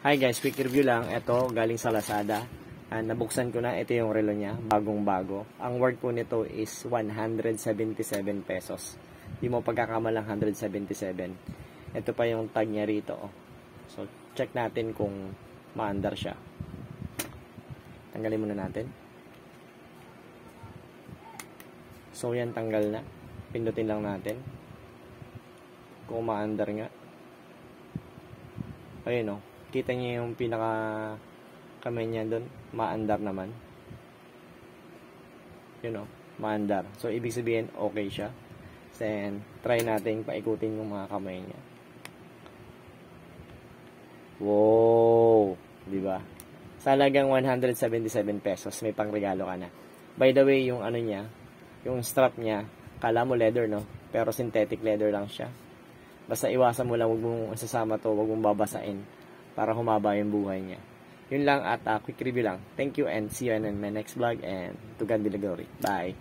Hi guys, quick review lang. Ito, galing sa Lazada. Nabuksan ko na. Ito yung relo niya. Bagong-bago. Ang worth po nito is 177 pesos. Di mo pagkakamalang 177. Ito pa yung tag niya rito. So, check natin kung maandar siya. Tanggalin muna natin. So, yan tanggal na. Pindutin lang natin. Kung maandar nga. Ayun o. Kita niyo yung pinaka kamay niya doon, maandar naman. Yun o, maandar. So, ibig sabihin, okay siya. Then, try natin paikutin yung mga kamay niya. Wow! Diba? Sa halagang 177 pesos, may pangregalo ka na. By the way, yung ano niya, yung strap niya, kala mo leather, no? Pero synthetic leather lang siya. Basta iwasan mo lang, huwag mong isasama to, huwag mong babasain para humaba yung buhay niya. Yun lang at quick review lang. Thank you and see you in my next vlog and to God be the glory. Bye!